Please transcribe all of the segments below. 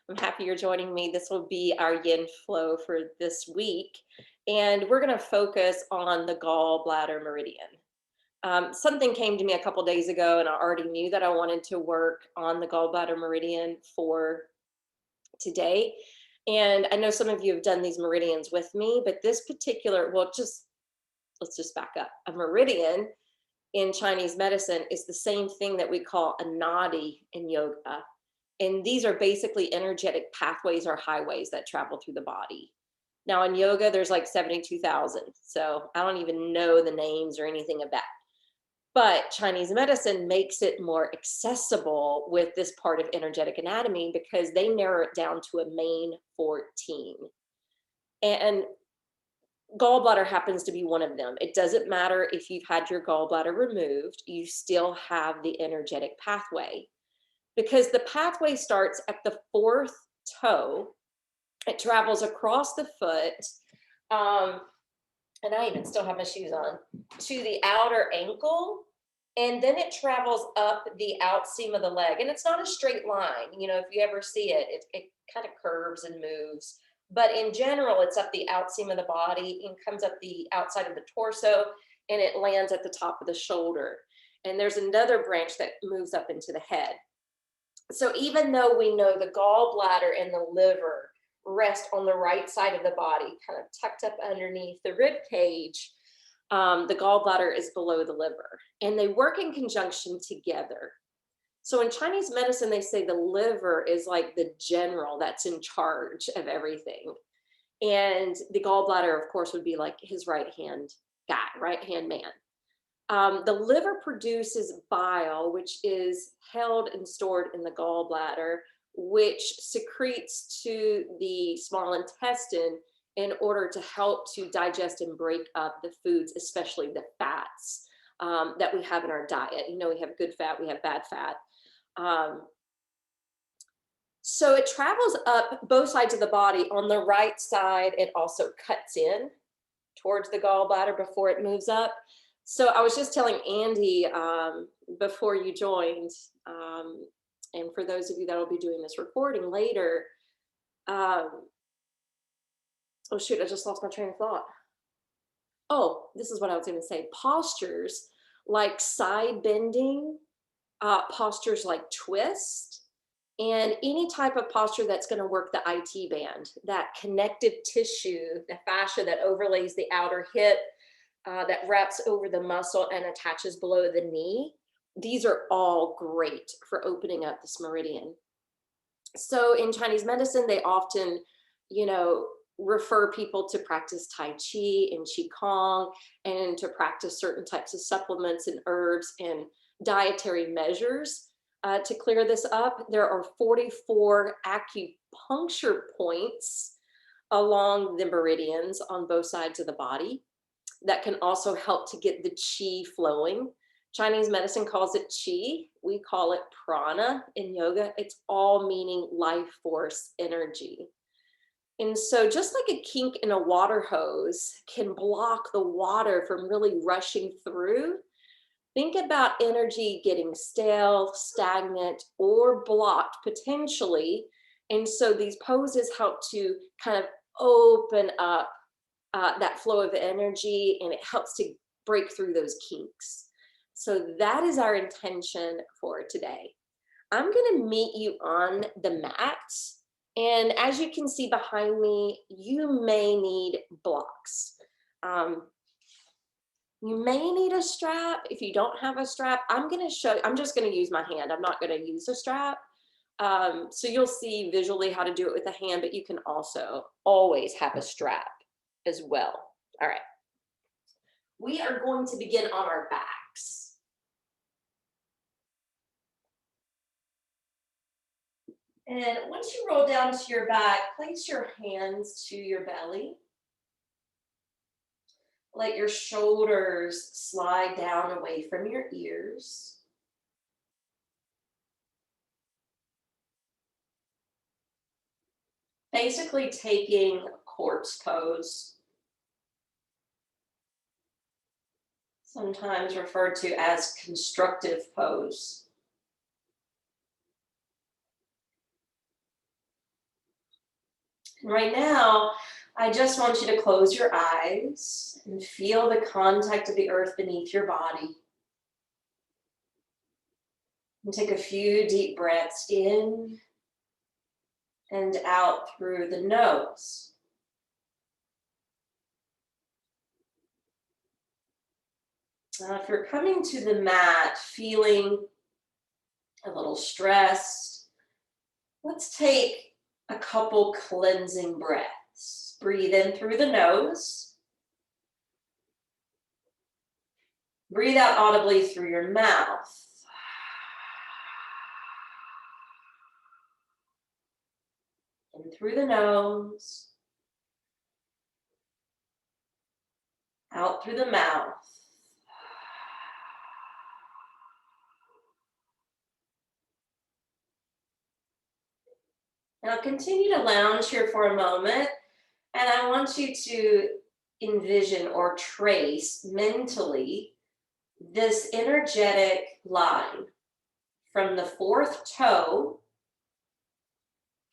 I'm happy you're joining me. This will be our Yin Flow for this week, and we're going to focus on the gallbladder meridian. Something came to me a couple days ago, and I already knew that I wanted to work on the gallbladder meridian for today. And I know some of you have done these meridians with me, but this particular, let's just back up. A meridian in Chinese medicine is the same thing that we call a nadi in yoga. And these are basically energetic pathways or highways that travel through the body. Now in yoga, there's like 72,000. So I don't even know the names or anything of that. But Chinese medicine makes it more accessible with this part of energetic anatomy because they narrow it down to a main 14. And gallbladder happens to be one of them. It doesn't matter if you've had your gallbladder removed, you still have the energetic pathway because the pathway starts at the fourth toe. It travels across the foot, and I even still have my shoes on, to the outer ankle, and then it travels up the outseam of the leg. And it's not a straight line. You know, if you ever see it, it kind of curves and moves. But in general, it's up the outseam of the body and comes up the outside of the torso, and it lands at the top of the shoulder. And there's another branch that moves up into the head. So even though we know the gallbladder and the liver rest on the right side of the body, kind of tucked up underneath the rib cage, the gallbladder is below the liver, and they work in conjunction together. So in Chinese medicine, they say the liver is like the general that's in charge of everything. And the gallbladder, of course, would be like his right-hand guy, right-hand man. The liver produces bile, which is held and stored in the gallbladder, which secretes to the small intestine in order to help to digest and break up the foods, especially the fats that we have in our diet. You know, we have good fat, we have bad fat. So it travels up both sides of the body. On the right side, it also cuts in towards the gallbladder before it moves up. So I was just telling Andy before you joined, and for those of you that will be doing this recording later, oh shoot, I just lost my train of thought. Oh, this is what I was going to say. Postures like side bending, postures like twist, and any type of posture that's going to work the IT band, that connective tissue, the fascia that overlays the outer hip, that wraps over the muscle and attaches below the knee. These are all great for opening up this meridian. So in Chinese medicine, they often, refer people to practice Tai Chi and Qigong and to practice certain types of supplements and herbs and dietary measures to clear this up. There are 44 acupuncture points along the meridians on both sides of the body that can also help to get the qi flowing. Chinese medicine calls it qi. We call it prana in yoga. It's all meaning life force energy. And so just like a kink in a water hose can block the water from really rushing through, think about energy getting stale, stagnant, or blocked potentially. And so these poses help to kind of open up that flow of energy, and it helps to break through those kinks. So that is our intention for today. I'm going to meet you on the mat. And as you can see behind me, you may need blocks. You may need a strap. If you don't have a strap, I'm just going to use my hand. I'm not going to use a strap. So you'll see visually how to do it with a hand, but you can also always have a strap as well. All right. We are going to begin on our backs. And once you roll down to your back, place your hands to your belly. Let your shoulders slide down away from your ears. Basically taking a corpse pose, sometimes referred to as constructive pose. And right now, I just want you to close your eyes and feel the contact of the earth beneath your body. And take a few deep breaths in and out through the nose. Now, if you're coming to the mat feeling a little stressed, let's take a couple cleansing breaths. Breathe in through the nose. Breathe out audibly through your mouth. In through the nose. Out through the mouth. Now continue to lounge here for a moment, and I want you to envision or trace mentally this energetic line from the fourth toe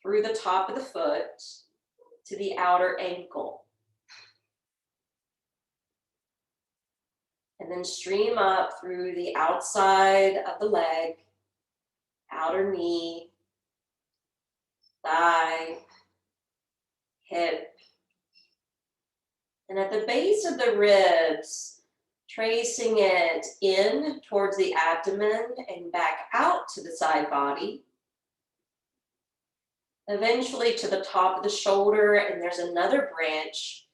through the top of the foot to the outer ankle. And then stream up through the outside of the leg, outer knee, thigh, hip. And at the base of the ribs, tracing it in towards the abdomen and back out to the side body. Eventually to the top of the shoulder, and there's another branch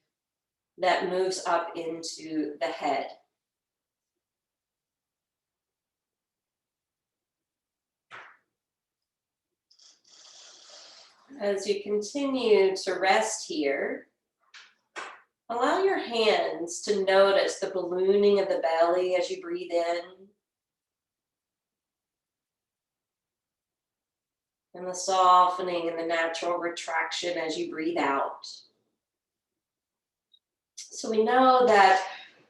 that moves up into the head. As you continue to rest here, allow your hands to notice the ballooning of the belly as you breathe in, and the softening and the natural retraction as you breathe out. So we know that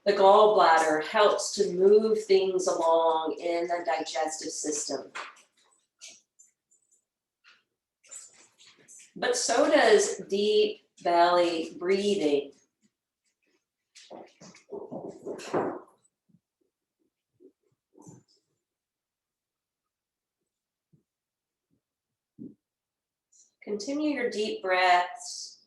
the gallbladder helps to move things along in the digestive system. But so does deep belly breathing. Continue your deep breaths.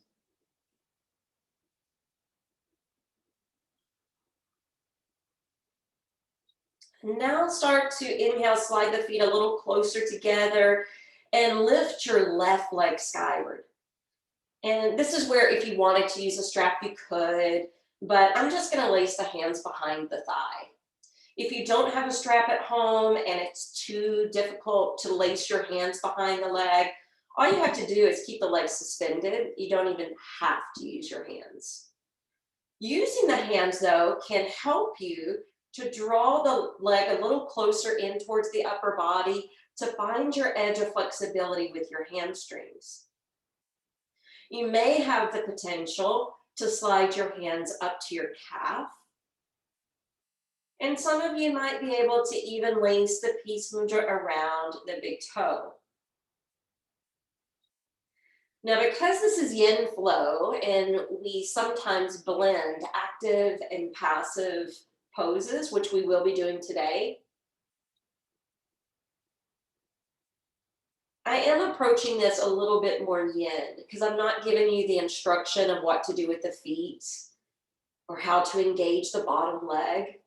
And now start to inhale, slide the feet a little closer together and lift your left leg skyward. And this is where if you wanted to use a strap, you could, but I'm just gonna lace the hands behind the thigh. If you don't have a strap at home and it's too difficult to lace your hands behind the leg, all you have to do is keep the legs suspended. You don't even have to use your hands. Using the hands, though, can help you to draw the leg a little closer in towards the upper body to find your edge of flexibility with your hamstrings. You may have the potential to slide your hands up to your calf. And some of you might be able to even lace the peace mudra around the big toe. Now, because this is Yin Flow and we sometimes blend active and passive poses, which we will be doing today, I am approaching this a little bit more yin because I'm not giving you the instruction of what to do with the feet or how to engage the bottom leg.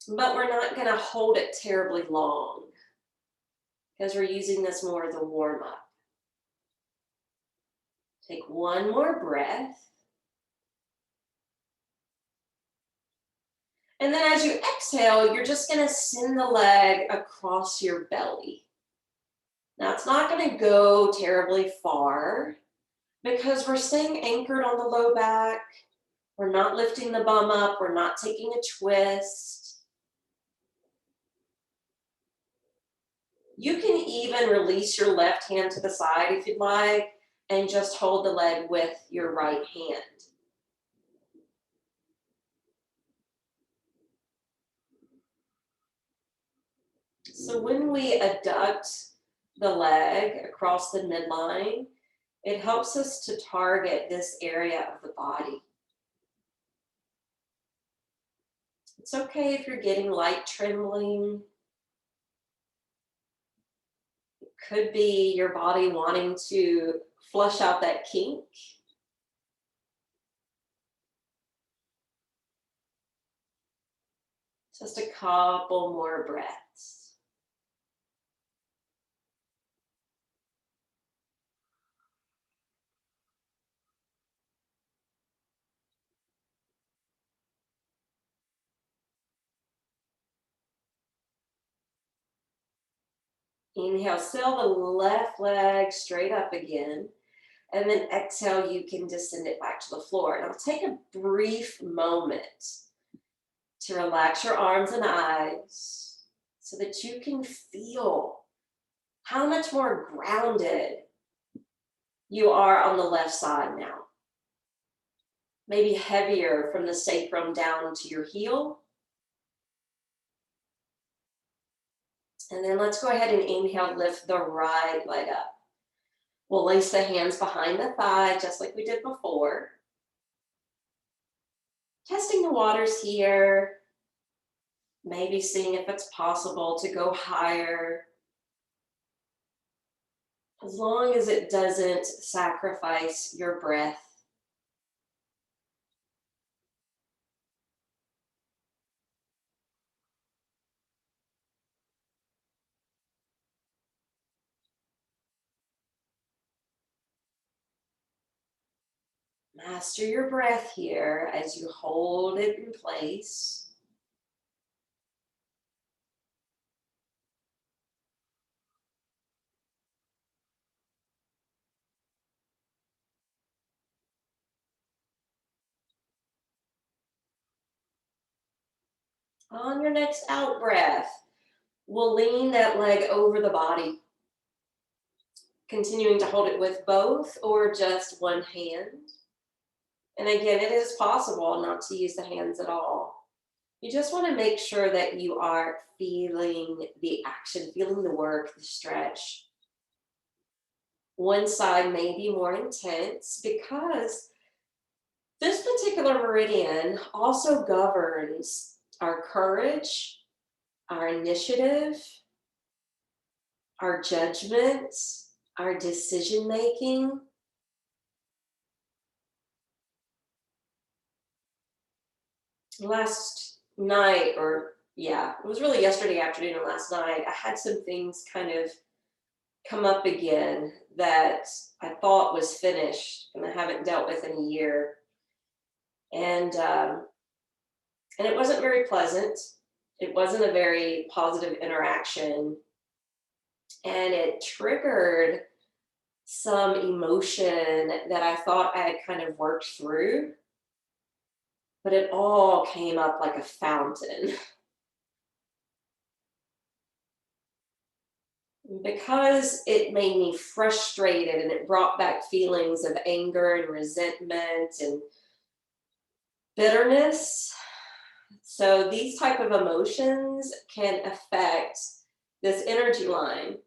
But we're not going to hold it terribly long because we're using this more as a warm-up. Take one more breath. And then as you exhale, you're just going to send the leg across your belly. Now, it's not going to go terribly far because we're staying anchored on the low back. We're not lifting the bum up. We're not taking a twist. You can even release your left hand to the side if you'd like and just hold the leg with your right hand. So when we adduct the leg across the midline, it helps us to target this area of the body. It's okay if you're getting light trembling. It could be your body wanting to flush out that kink. Just a couple more breaths. Inhale, sail the left leg straight up again. And then exhale, you can descend it back to the floor. And I'll take a brief moment to relax your arms and eyes so that you can feel how much more grounded you are on the left side now. Maybe heavier from the sacrum down to your heel. And then let's go ahead and inhale, lift the right leg up. We'll lace the hands behind the thigh, just like we did before. Testing the waters here. Maybe seeing if it's possible to go higher. As long as it doesn't sacrifice your breath. Master your breath here as you hold it in place. On your next out breath, we'll lean that leg over the body, continuing to hold it with both or just one hand. And again, it is possible not to use the hands at all. You just want to make sure that you are feeling the action, feeling the work, the stretch. One side may be more intense because this particular meridian also governs our courage, our initiative, our judgment, our decision making. Last night, it was really yesterday afternoon and last night, I had some things kind of come up again that I thought was finished and I haven't dealt with in a year. And it wasn't very pleasant. It wasn't a very positive interaction. And it triggered some emotion that I thought I had kind of worked through, but it all came up like a fountain. Because it made me frustrated and it brought back feelings of anger and resentment and bitterness. So these type of emotions can affect this energy line.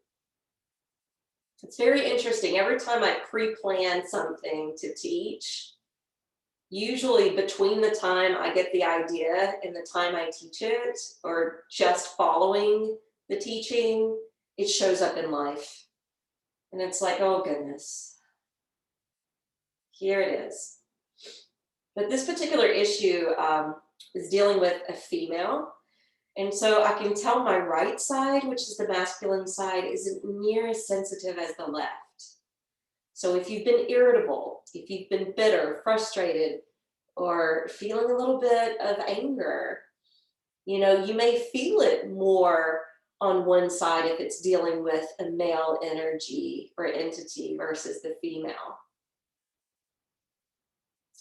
It's very interesting. Every time I pre-plan something to teach, usually between the time I get the idea and the time I teach it, or just following the teaching, it shows up in life. And it's like, oh goodness, here it is. But this particular issue is dealing with a female. And so I can tell my right side, which is the masculine side, isn't near as sensitive as the left. So if you've been irritable, if you've been bitter, frustrated, or feeling a little bit of anger, you may feel it more on one side if it's dealing with a male energy or entity versus the female.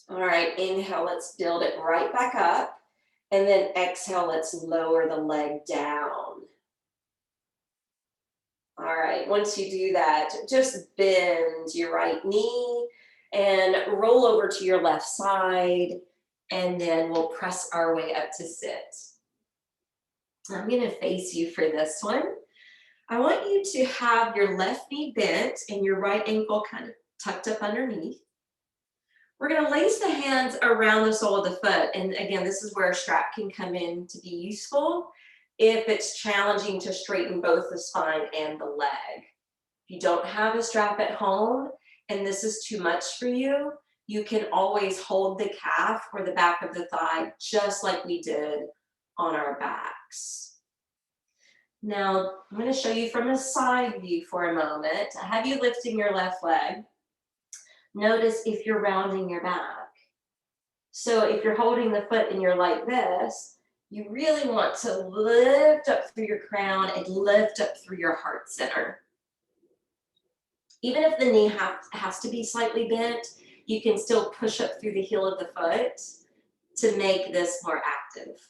All right, inhale, let's build it right back up. And then exhale, let's lower the leg down. All right, once you do that, just bend your right knee and roll over to your left side. And then we'll press our way up to sit. I'm going to face you for this one. I want you to have your left knee bent and your right ankle kind of tucked up underneath. We're going to lace the hands around the sole of the foot. And again, this is where a strap can come in to be useful if it's challenging to straighten both the spine and the leg. If you don't have a strap at home and this is too much for you, you can always hold the calf or the back of the thigh just like we did on our backs. Now, I'm going to show you from a side view for a moment. I have you lifting your left leg. Notice if you're rounding your back. So if you're holding the foot and you're like this, you really want to lift up through your crown and lift up through your heart center. Even if the knee has to be slightly bent, you can still push up through the heel of the foot to make this more active.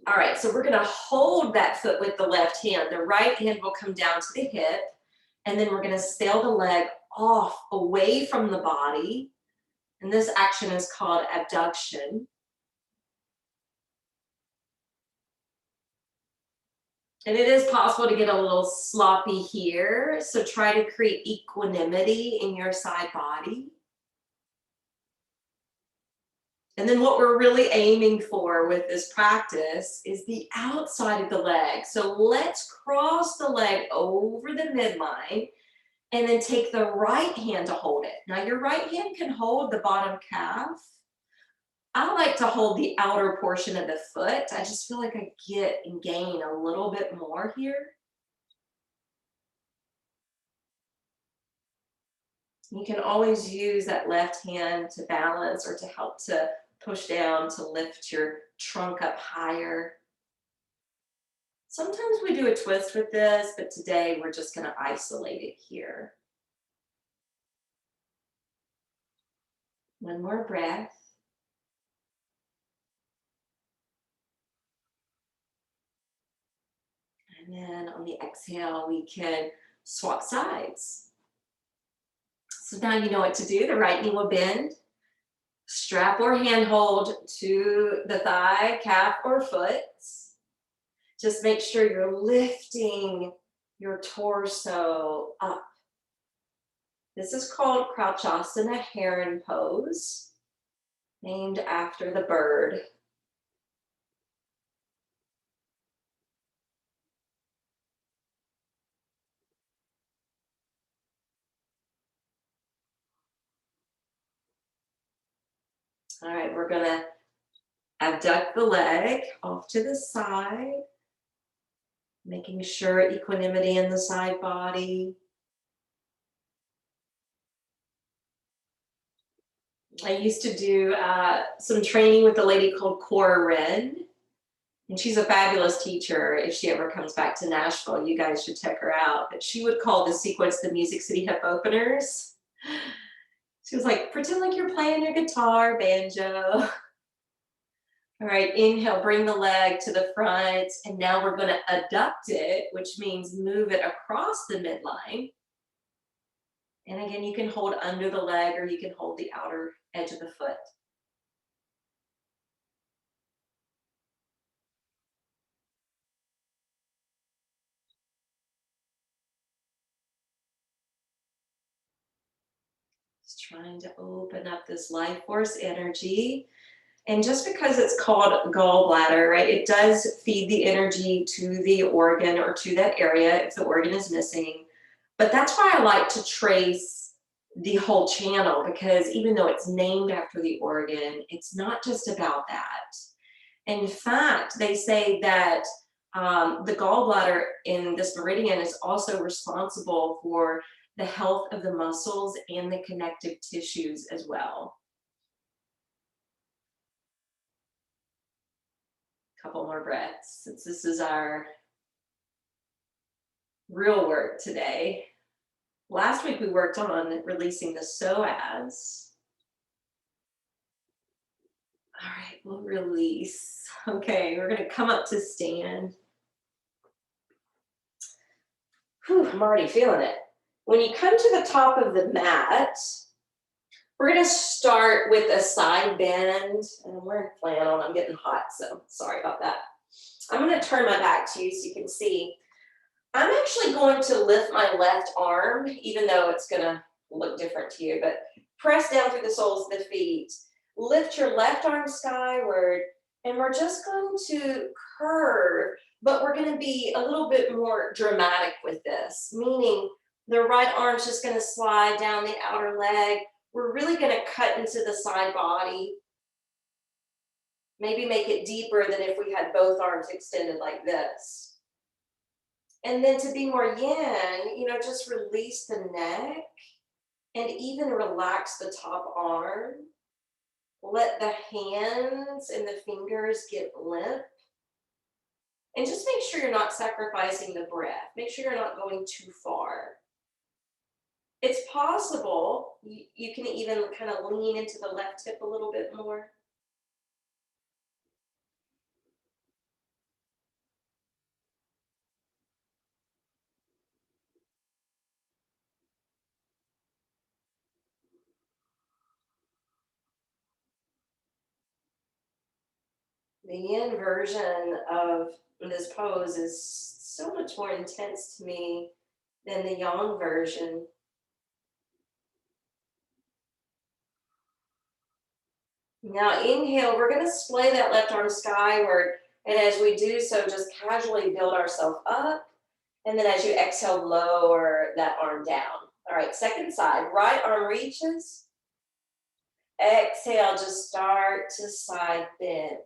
All right, so we're gonna hold that foot with the left hand. The right hand will come down to the hip, and then we're gonna sail the leg off away from the body. And this action is called abduction. And it is possible to get a little sloppy here, so try to create equanimity in your side body. And then what we're really aiming for with this practice is the outside of the leg. So let's cross the leg over the midline and then take the right hand to hold it. Now your right hand can hold the bottom calf. I like to hold the outer portion of the foot. I just feel like I get and gain a little bit more here. You can always use that left hand to balance or to help to push down to lift your trunk up higher. Sometimes we do a twist with this, but today we're just going to isolate it here. One more breath. And then on the exhale, we can swap sides. So now you know what to do. The right knee will bend. Strap or handhold to the thigh, calf, or foot. Just make sure you're lifting your torso up. This is called Crouchasana Heron Pose, named after the bird. All right, we're gonna abduct the leg off to the side, making sure equanimity in the side body. I used to do some training with a lady called Cora Wren, and she's a fabulous teacher. If she ever comes back to Nashville, you guys should check her out. But she would call the sequence the Music City Hip Openers. She was like, pretend like you're playing your guitar, banjo. All right, inhale, bring the leg to the front, and now we're gonna adduct it, which means move it across the midline. And again, you can hold under the leg or you can hold the outer edge of the foot. Just trying to open up this life force energy. And just because it's called gallbladder, right, it does feed the energy to the organ or to that area if the organ is missing. But that's why I like to trace the whole channel, because even though it's named after the organ, it's not just about that. In fact, they say that the gallbladder in this meridian is also responsible for the health of the muscles and the connective tissues as well. Couple more breaths, since this is our real work today. Last week we worked on releasing the psoas. All right, we'll release. Okay, we're gonna come up to stand. Whew, I'm already feeling it. When you come to the top of the mat, we're gonna start with a side bend. And I'm wearing flannel and I'm getting hot, so sorry about that. I'm going to turn my back to you so you can see. I'm actually going to lift my left arm, even though it's going to look different to you, but press down through the soles of the feet. Lift your left arm skyward, and we're just going to curve, but we're going to be a little bit more dramatic with this, meaning the right arm's just going to slide down the outer leg. We're really going to cut into the side body. Maybe make it deeper than if we had both arms extended like this. And then to be more yin, you know, just release the neck and even relax the top arm. Let the hands and the fingers get limp. And just make sure you're not sacrificing the breath. Make sure you're not going too far. It's possible you can even kind of lean into the left hip a little bit more. The yin version of this pose is so much more intense to me than the yang version. Now inhale, we're going to splay that left arm skyward, and as we do so, just casually build ourselves up, and then as you exhale, lower that arm down. All right, second side, right arm reaches. Exhale, just start to side bend.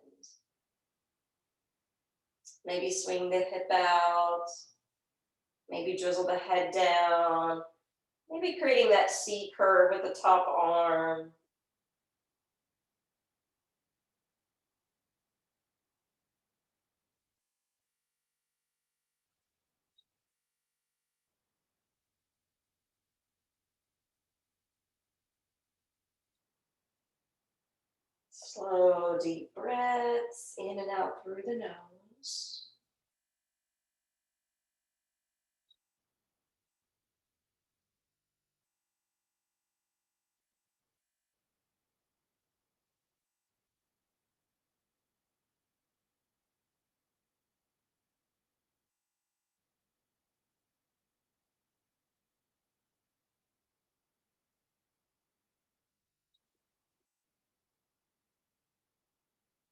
Maybe swing the hip out. Maybe drizzle the head down. Maybe creating that C curve with the top arm. Slow, deep breaths in and out through the nose.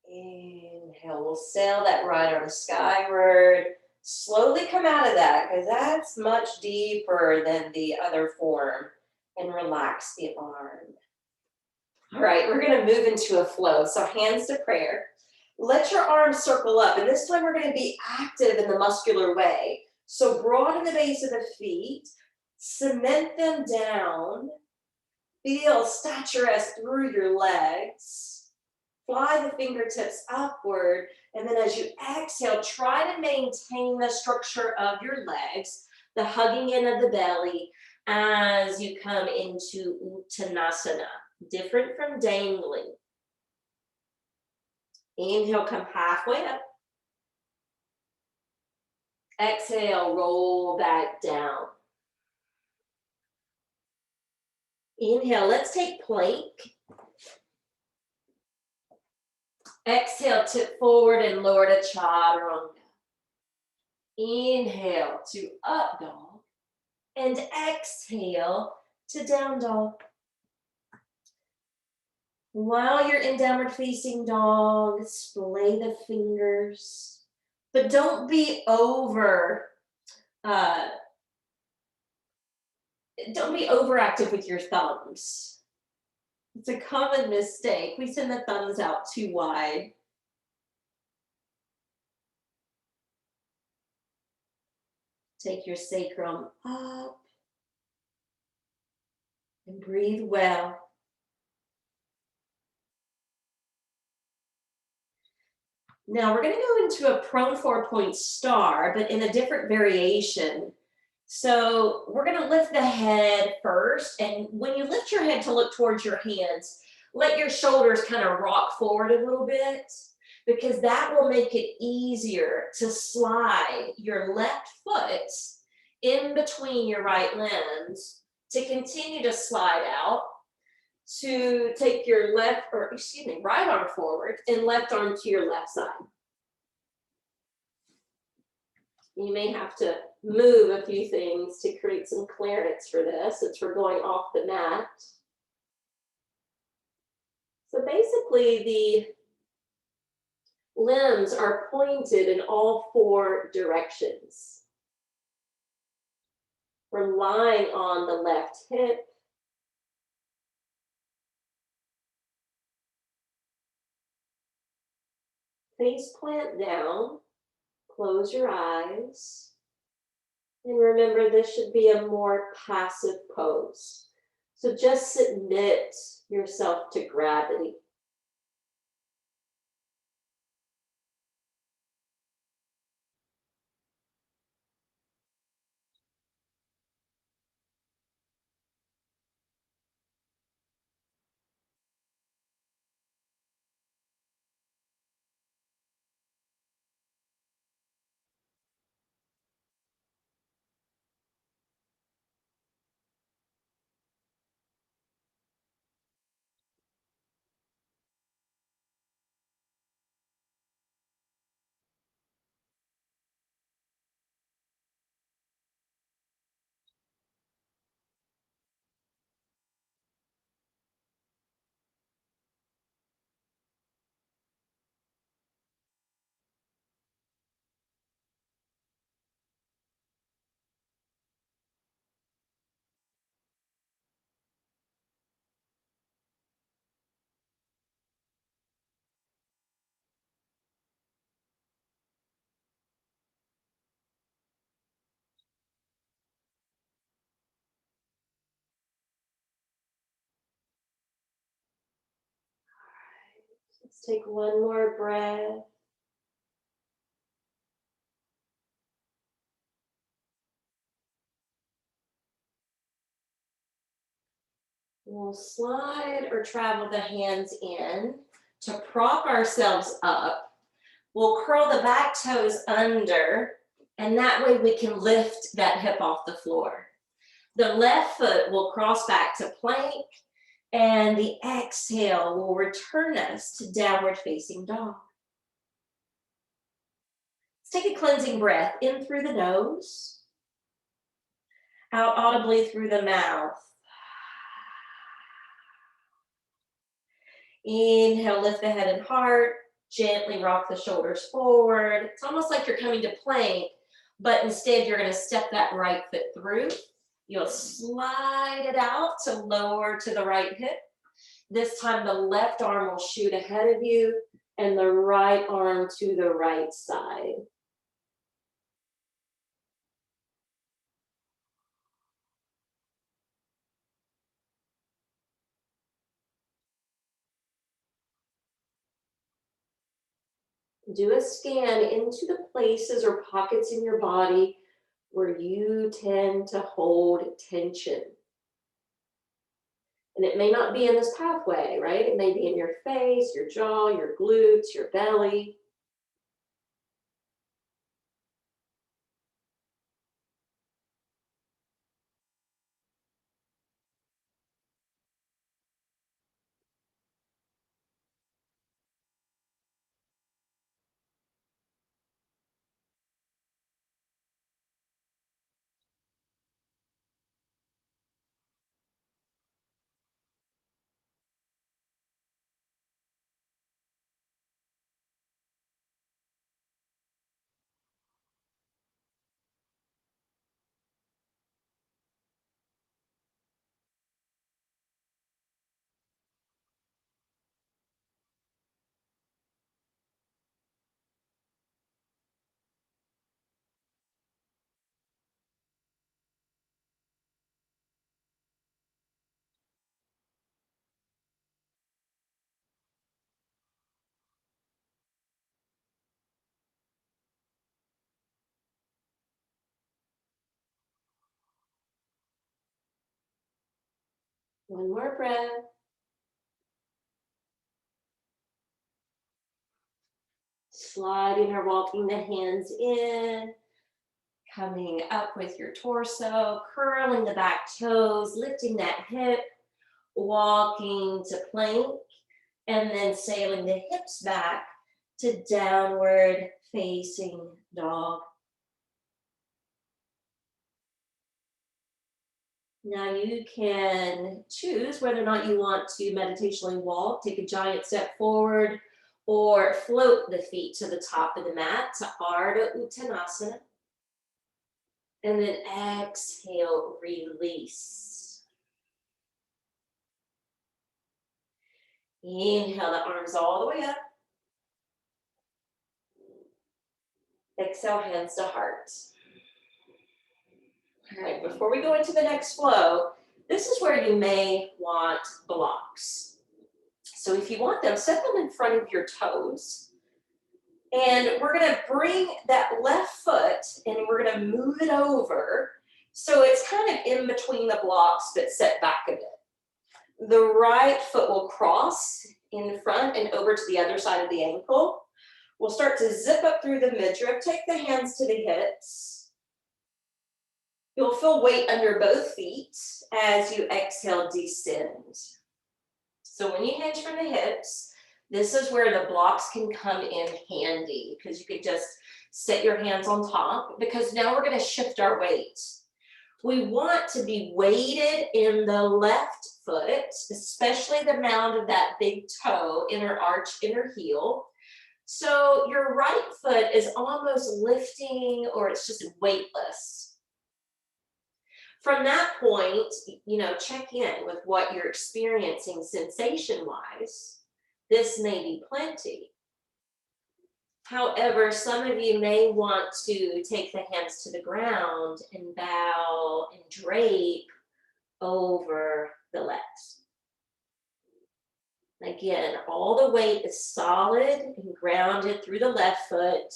Inhale, we'll sail that right arm skyward. Slowly come out of that because that's much deeper than the other form. And relax the arm. All right, we're going to move into a flow. So hands to prayer. Let your arms circle up. And this time we're going to be active in the muscular way. So broaden the base of the feet. Cement them down. Feel statuesque through your legs. Fly the fingertips upward, and then as you exhale, try to maintain the structure of your legs, the hugging in of the belly as you come into Uttanasana, different from dangling. Inhale, come halfway up. Exhale, roll back down. Inhale, let's take plank. Exhale, tip forward and lower to chaturanga. Inhale to up dog. And exhale to down dog. While you're in downward facing dog, splay the fingers. But don't be overactive with your thumbs. It's a common mistake. We send the thumbs out too wide. Take your sacrum up and breathe well. Now we're going to go into a prone 4-point star, but in a different variation. So we're going to lift the head first, and when you lift your head to look towards your hands, let your shoulders kind of rock forward a little bit, because that will make it easier to slide your left foot in between your right limbs to continue to slide out, to take your right arm forward and left arm to your left side. You may have to move a few things to create some clearance for this since we're going off the mat. So basically the limbs are pointed in all four directions. We're lying on the left hip. Face plant down, close your eyes, and remember this should be a more passive pose. So just submit yourself to gravity. Let's take one more breath. We'll slide or travel the hands in to prop ourselves up. We'll curl the back toes under, and that way we can lift that hip off the floor. The left foot will cross back to plank, and the exhale will return us to downward facing dog. Let's take a cleansing breath in through the nose, out audibly through the mouth. Inhale, lift the head and heart, gently rock the shoulders forward. It's almost like you're coming to plank, but instead you're going to step that right foot through. You'll slide it out to lower to the right hip. This time the left arm will shoot ahead of you and the right arm to the right side. Do a scan into the places or pockets in your body where you tend to hold tension. And it may not be in this pathway, right? It may be in your face, your jaw, your glutes, your belly. One more breath. Sliding or walking the hands in, coming up with your torso, curling the back toes, lifting that hip, walking to plank, and then sailing the hips back to downward facing dog. Now you can choose whether or not you want to meditationally walk, take a giant step forward, or float the feet to the top of the mat to Ardha Uttanasana. And then exhale, release. Inhale the arms all the way up. Exhale, hands to heart. All right, before we go into the next flow, this is where you may want blocks. So if you want them, set them in front of your toes. And we're gonna bring that left foot and we're gonna move it over. So it's kind of in between the blocks, but set back a bit. The right foot will cross in front and over to the other side of the ankle. We'll start to zip up through the midriff, take the hands to the hips. You'll feel weight under both feet as you exhale, descend. So when you hinge from the hips, this is where the blocks can come in handy because you could just set your hands on top because now we're going to shift our weight. We want to be weighted in the left foot, especially the mound of that big toe, inner arch, inner heel. So your right foot is almost lifting or it's just weightless. From that point, check in with what you're experiencing sensation-wise. This may be plenty. However, some of you may want to take the hands to the ground and bow and drape over the legs. Again, all the weight is solid and grounded through the left foot,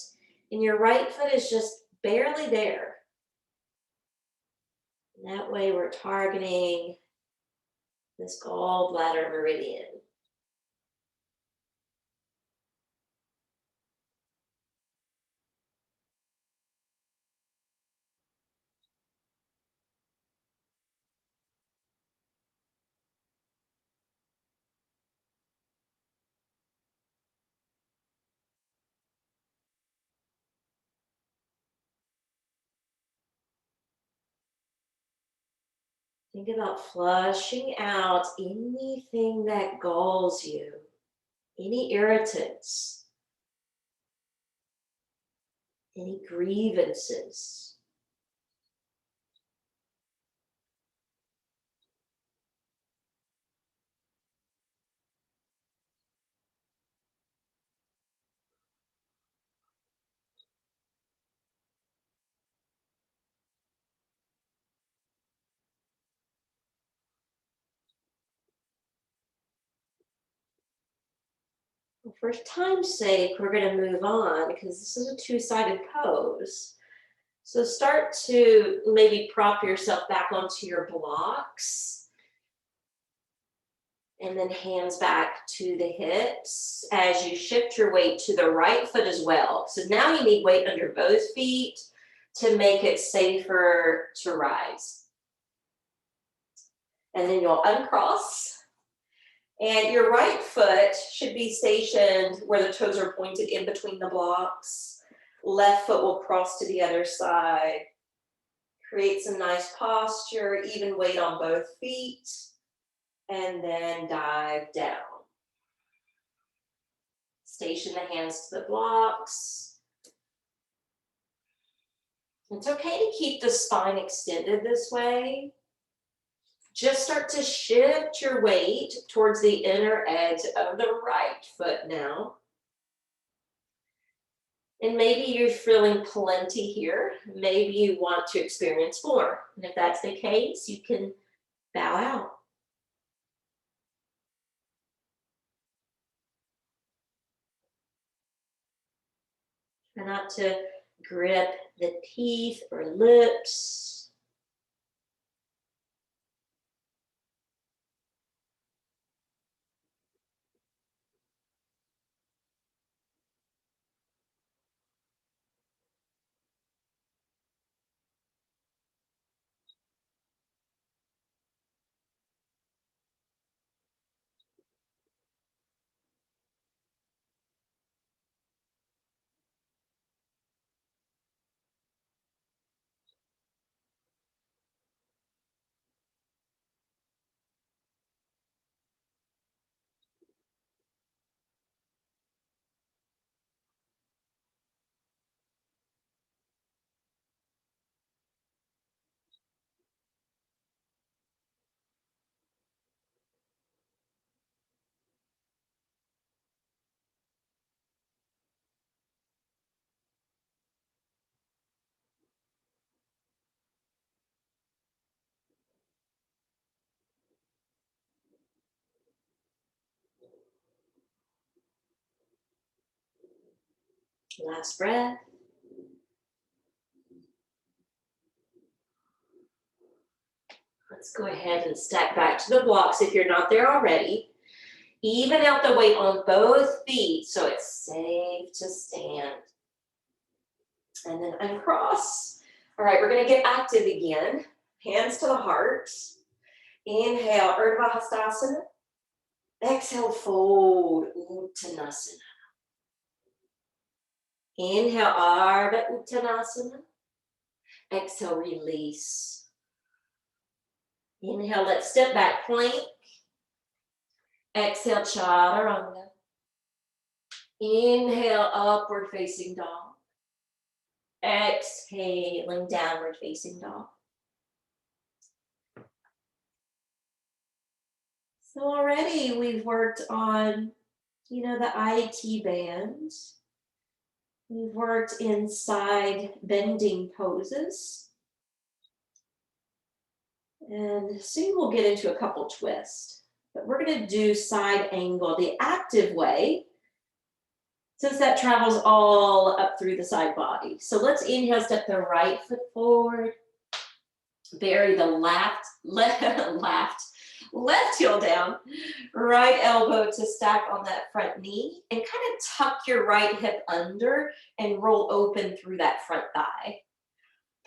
and your right foot is just barely there. And that way we're targeting this gallbladder meridian. Think about flushing out anything that galls you, any irritants, any grievances. For time's sake, we're going to move on because this is a two-sided pose. So start to maybe prop yourself back onto your blocks. And then hands back to the hips as you shift your weight to the right foot as well. So now you need weight under both feet to make it safer to rise. And then you'll uncross. And your right foot should be stationed where the toes are pointed in between the blocks. Left foot will cross to the other side. Create some nice posture, even weight on both feet. And then dive down. Station the hands to the blocks. It's okay to keep the spine extended this way. Just start to shift your weight towards the inner edge of the right foot now. And maybe you're feeling plenty here. Maybe you want to experience more. And if that's the case, you can bow out. Try not to grip the teeth or lips. Last breath. Let's go ahead and step back to the blocks if you're not there already. Even out the weight on both feet so it's safe to stand. And then uncross. All right, we're going to get active again. Hands to the heart. Inhale, Urdhva Hastasana. Exhale, fold, Uttanasana. Inhale, Ardha Uttanasana. Exhale, release. Inhale, let's step back, plank. Exhale, Chaturanga. Inhale, upward facing dog. Exhaling, downward facing dog. So already we've worked on, the IT band. We've worked in side bending poses. And soon we'll get into a couple twists. But we're going to do side angle the active way, since that travels all up through the side body. So let's inhale, step the right foot forward. Bury the left heel down. Right elbow to stack on that front knee. And kind of tuck your right hip under and roll open through that front thigh.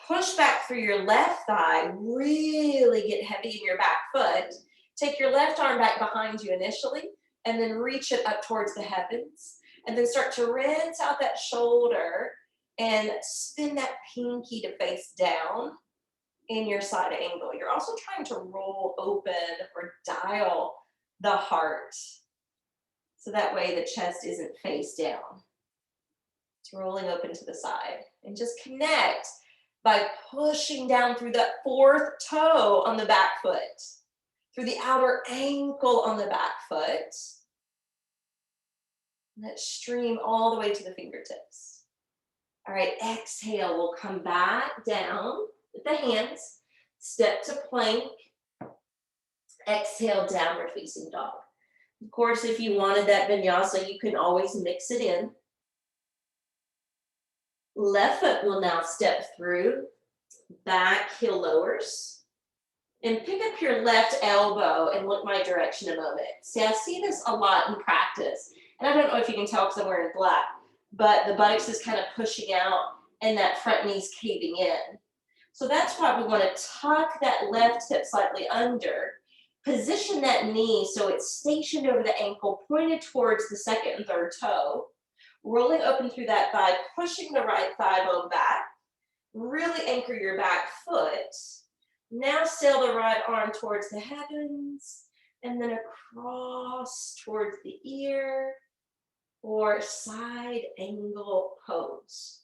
Push back through your left thigh. Really get heavy in your back foot. Take your left arm back behind you initially. And then reach it up towards the heavens. And then start to rinse out that shoulder and spin that pinky to face down in your side angle. You're also trying to roll open or dial the heart. So that way the chest isn't face down. It's rolling open to the side. And just connect by pushing down through that fourth toe on the back foot, through the outer ankle on the back foot. Let stream all the way to the fingertips. All right, exhale, we'll come back down with the hands, step to plank, exhale, downward facing dog. Of course, if you wanted that vinyasa, you can always mix it in. Left foot will now step through, back heel lowers, and pick up your left elbow and look my direction a moment. See, I see this a lot in practice. And I don't know if you can tell because I'm wearing black, but the buttocks is kind of pushing out and that front knee's caving in. So that's why we want to tuck that left hip slightly under, position that knee so it's stationed over the ankle, pointed towards the second and third toe, rolling open through that thigh, pushing the right thigh bone back, really anchor your back foot. Now sail the right arm towards the heavens and then across towards the ear, or side angle pose.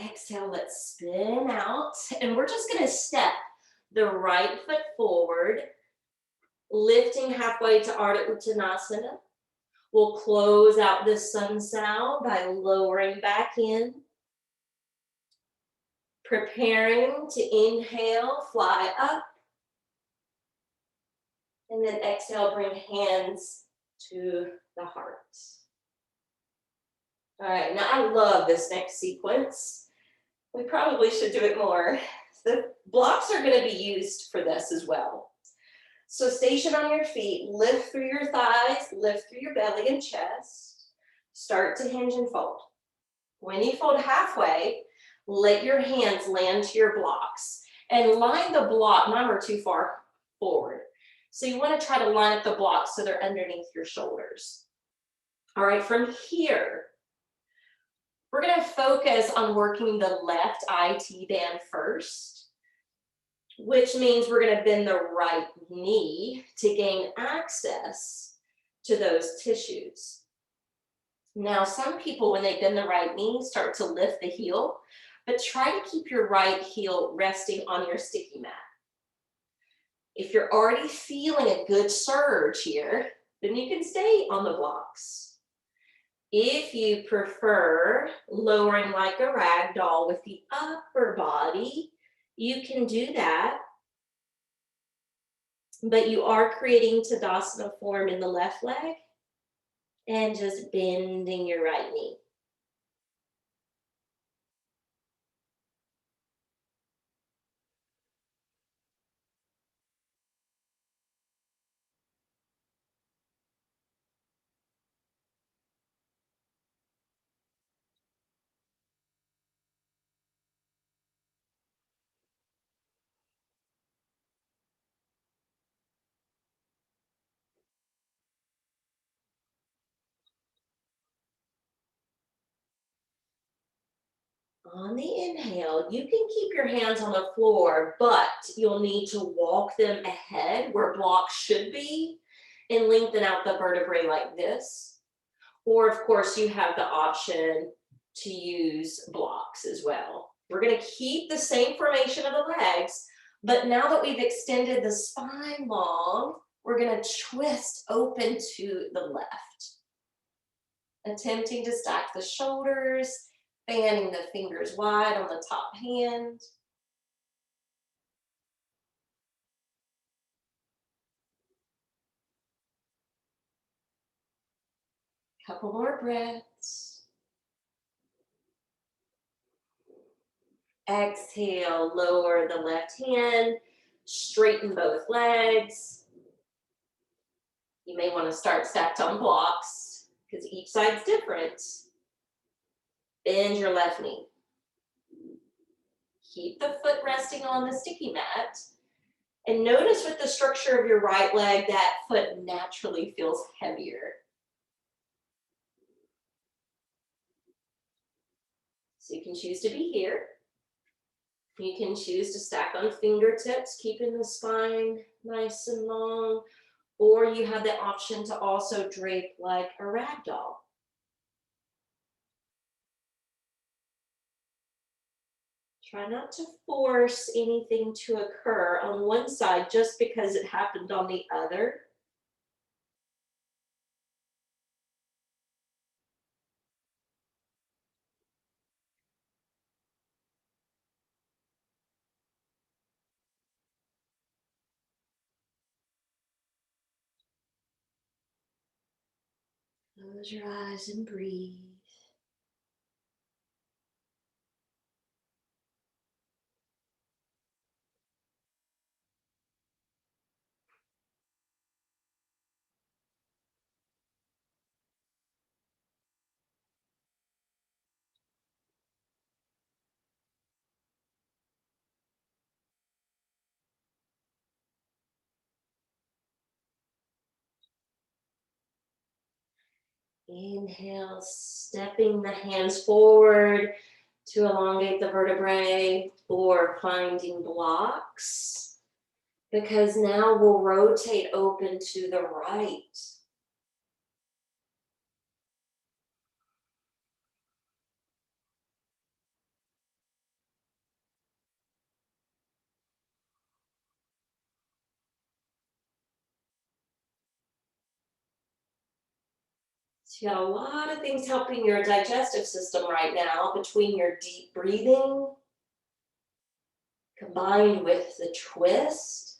Exhale, let's spin out. And we're just gonna step the right foot forward, lifting halfway to Ardha Uttanasana. We'll close out this sun sow by lowering back in. Preparing to inhale, fly up. And then exhale, bring hands to the heart. All right, now I love this next sequence. We probably should do it more. The blocks are going to be used for this as well. So station on your feet, lift through your thighs, lift through your belly and chest. Start to hinge and fold. When you fold halfway, let your hands land to your blocks and line the block. Mine were too far forward. So you want to try to line up the blocks so they're underneath your shoulders. All right, from here, we're going to focus on working the left IT band first, which means we're going to bend the right knee to gain access to those tissues. Now, some people, when they bend the right knee, start to lift the heel, but try to keep your right heel resting on your sticky mat. If you're already feeling a good surge here, then you can stay on the blocks. If you prefer lowering like a rag doll with the upper body, You can do that, but you are creating Tadasana form in the left leg and just bending your right knee. On the inhale, you can keep your hands on the floor, but you'll need to walk them ahead where blocks should be and lengthen out the vertebrae like this. Or of course, you have the option to use blocks as well. We're gonna keep the same formation of the legs, but now that we've extended the spine long, we're gonna twist open to the left. Attempting to stack the shoulders, fanning the fingers wide on the top hand. Couple more breaths. Exhale, lower the left hand, straighten both legs. You may want to start stacked on blocks because each side's different. Bend your left knee. Keep the foot resting on the sticky mat. And notice with the structure of your right leg, that foot naturally feels heavier. So you can choose to be here. You can choose to stack on fingertips, keeping the spine nice and long, or you have the option to also drape like a rag doll. Try not to force anything to occur on one side just because it happened on the other. Close your eyes and breathe. Inhale, stepping the hands forward to elongate the vertebrae, or finding blocks, because now we'll rotate open to the right. So you got a lot of things helping your digestive system right now between your deep breathing, combined with the twist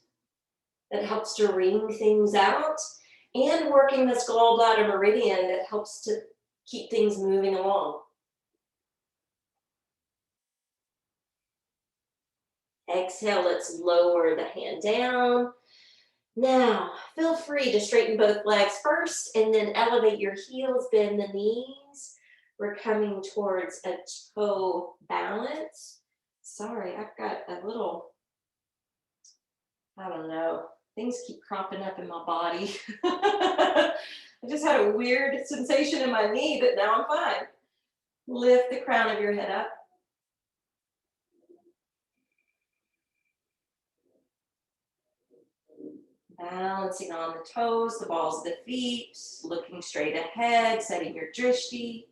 that helps to wring things out, and working this gallbladder meridian that helps to keep things moving along. Exhale, let's lower the hand down. Now, feel free to straighten both legs first and then elevate your heels, bend the knees. We're coming towards a toe balance. Sorry, I've got a little, I don't know, things keep cropping up in my body. I just had a weird sensation in my knee, but now I'm fine. Lift the crown of your head up. Balancing on the toes, the balls of the feet, looking straight ahead, setting your drishti.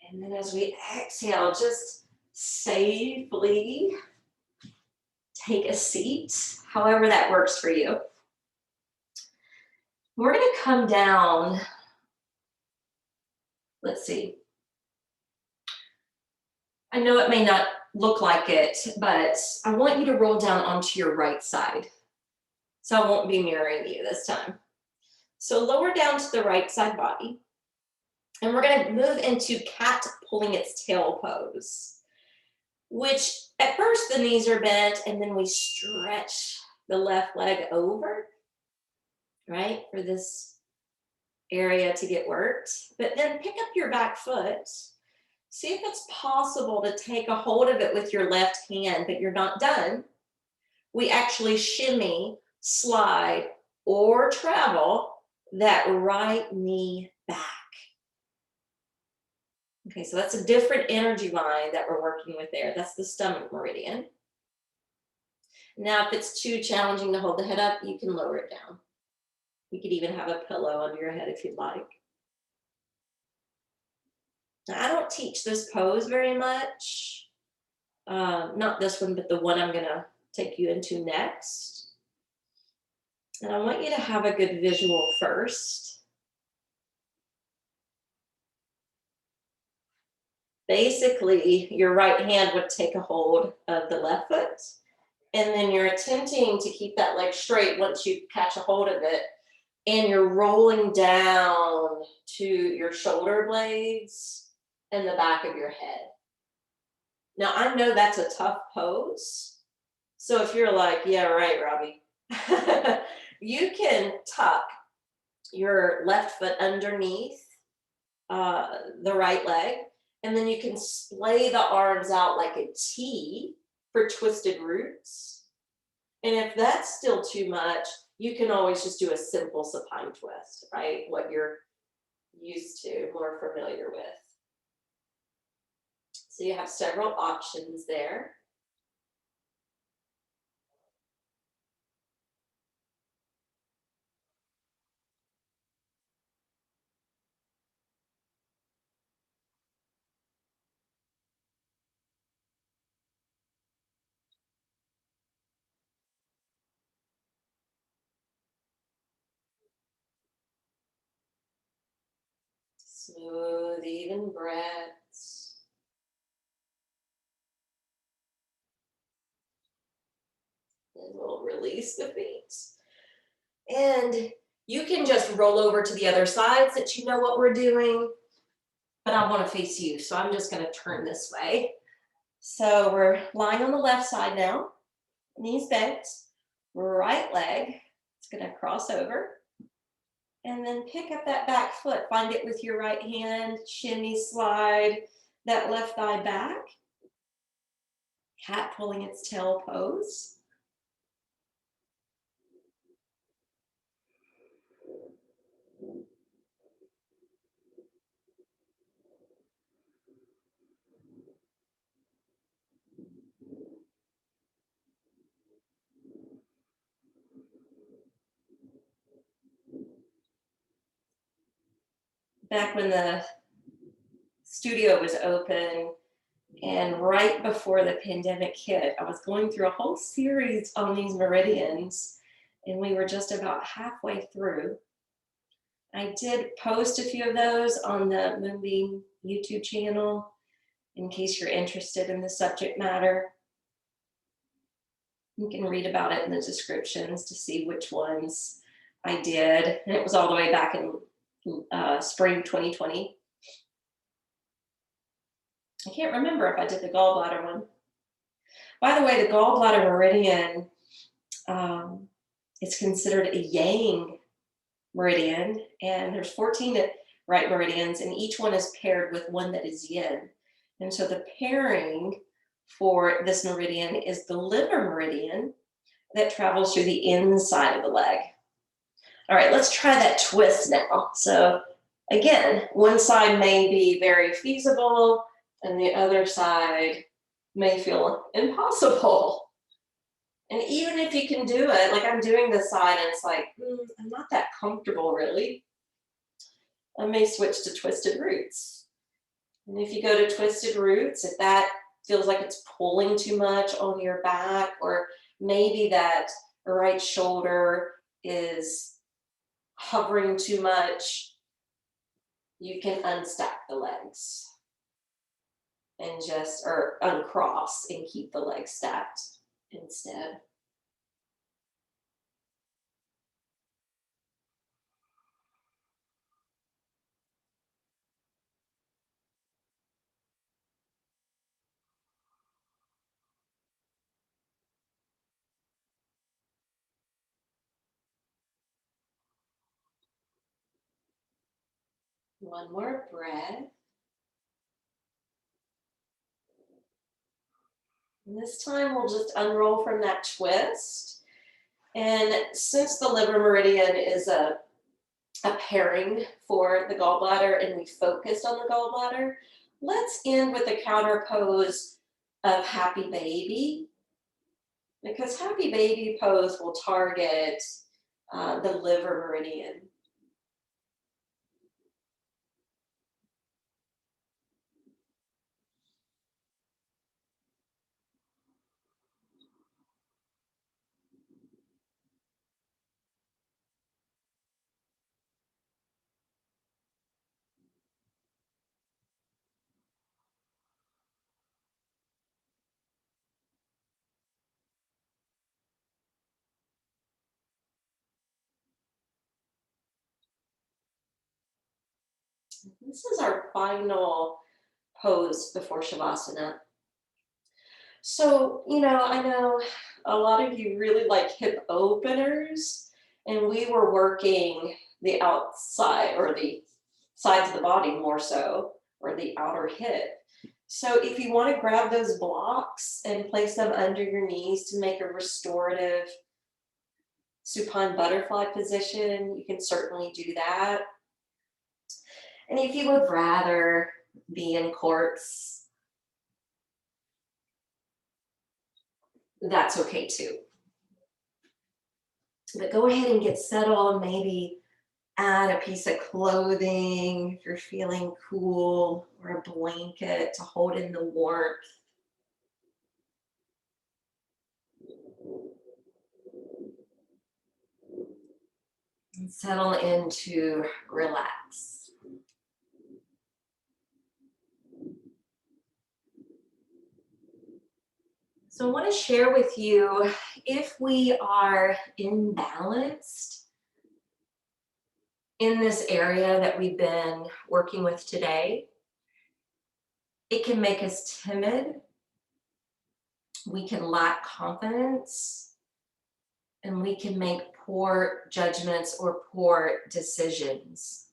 And then as we exhale, just safely take a seat, however that works for you. We're going to come down. Let's see. I know it may not look like it, but I want you to roll down onto your right side. So I won't be mirroring you this time. So lower down to the right side body. And we're going to move into cat pulling its tail pose, which at first the knees are bent and then we stretch the left leg over, right, for this area to get worked. But then pick up your back foot. See if it's possible to take a hold of it with your left hand, but you're not done. We actually shimmy, slide, or travel that right knee back. Okay, so that's a different energy line that we're working with there. That's the stomach meridian. Now, if it's too challenging to hold the head up, you can lower it down. You could even have a pillow under your head if you'd like. Now, I don't teach this pose very much. Not this one, but the one I'm gonna take you into next. And I want you to have a good visual first. Basically, your right hand would take a hold of the left foot, and then you're attempting to keep that leg straight once you catch a hold of it, and you're rolling down to your shoulder blades and the back of your head. Now, I know that's a tough pose, so if you're like, yeah, right, Robbie, you can tuck your left foot underneath the right leg, and then you can splay the arms out like a T for twisted roots. And if that's still too much, you can always just do a simple supine twist, right? What you're used to, more familiar with. So you have several options there. Smooth, even breaths. And we'll release the feet. And you can just roll over to the other side since you know what we're doing. But I want to face you, so I'm just going to turn this way. So we're lying on the left side now, knees bent, right leg. It's going to cross over. And then pick up that back foot. Find it with your right hand, shimmy, slide that left thigh back. Cat pulling its tail pose. Back when the studio was open and right before the pandemic hit, I was going through a whole series on these meridians, and we were just about halfway through. I did post a few of those on the Moonbeam YouTube channel in case you're interested in the subject matter. You can read about it in the descriptions to see which ones I did. And it was all the way back in spring 2020. I can't remember if I did the gallbladder one. By the way, the gallbladder meridian is considered a yang meridian, and there's 14 right meridians, and each one is paired with one that is yin. And so the pairing for this meridian is the liver meridian that travels through the inside of the leg. All right, let's try that twist now. So again, one side may be very feasible and the other side may feel impossible. And even if you can do it, like I'm doing this side and it's like, I'm not that comfortable really, I may switch to twisted roots. And if you go to twisted roots, if that feels like it's pulling too much on your back, or maybe that right shoulder is hovering too much, you can unstack the legs. and just, or uncross and keep the legs stacked instead. One more breath. And this time we'll just unroll from that twist. And since the liver meridian is a pairing for the gallbladder and we focused on the gallbladder, let's end with a counter pose of happy baby, because happy baby pose will target the liver meridian. This is our final pose before Shavasana. So, I know a lot of you really like hip openers, and we were working the outside or the sides of the body more so, or the outer hip. So if you want to grab those blocks and place them under your knees to make a restorative supine butterfly position, you can certainly do that. And if you would rather be in corpse, that's okay too. But go ahead and get settled, maybe add a piece of clothing if you're feeling cool, or a blanket to hold in the warmth. And settle into relax. So I want to share with you, if we are imbalanced in this area that we've been working with today, it can make us timid. We can lack confidence, and we can make poor judgments or poor decisions.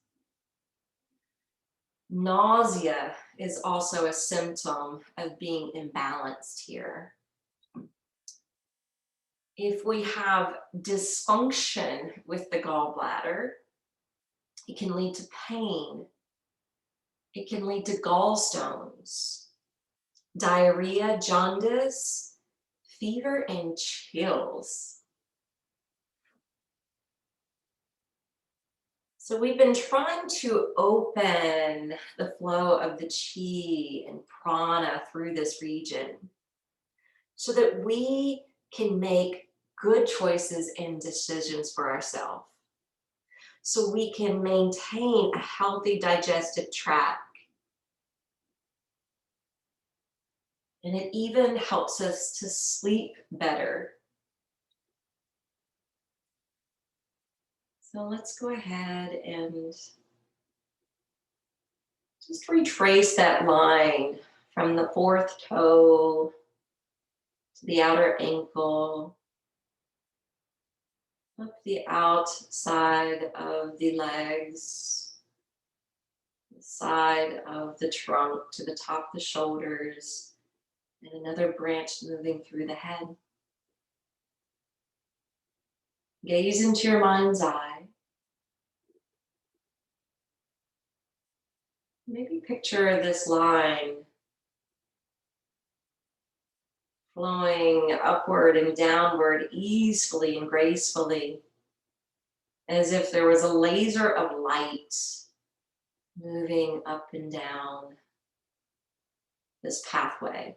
Nausea is also a symptom of being imbalanced here. If we have dysfunction with the gallbladder, it can lead to pain. It can lead to gallstones, diarrhea, jaundice, fever, and chills. So we've been trying to open the flow of the chi and prana through this region so that we can make good choices and decisions for ourselves. So we can maintain a healthy digestive tract. And it even helps us to sleep better. So let's go ahead and just retrace that line from the fourth toe to the outer ankle, up the outside of the legs, the side of the trunk to the top of the shoulders, and another branch moving through the head. Gaze into your mind's eye. Maybe picture this line flowing upward and downward easily and gracefully, as if there was a laser of light moving up and down this pathway.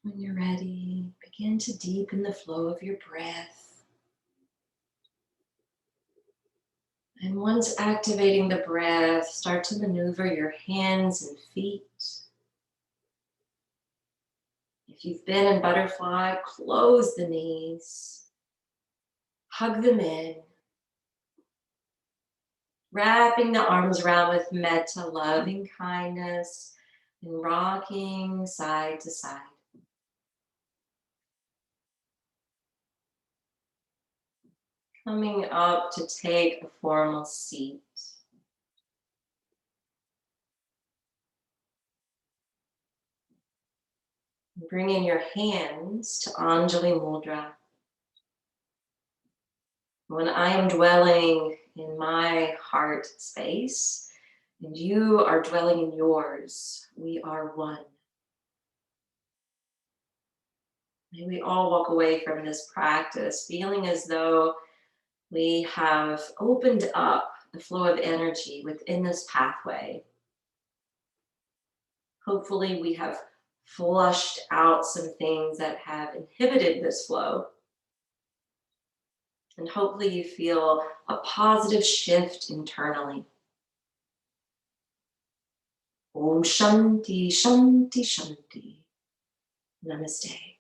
When you're ready, begin to deepen the flow of your breath. And once activating the breath, start to maneuver your hands and feet. If you've been in butterfly, close the knees, hug them in, wrapping the arms around with metta, loving kindness, and rocking side to side. Coming up to take a formal seat. Bring in your hands to Anjali Mudra. When I am dwelling in my heart space and you are dwelling in yours, we are one. May we all walk away from this practice feeling as though we have opened up the flow of energy within this pathway. Hopefully, we have flushed out some things that have inhibited this flow. And hopefully, you feel a positive shift internally. Om Shanti, Shanti, Shanti. Namaste.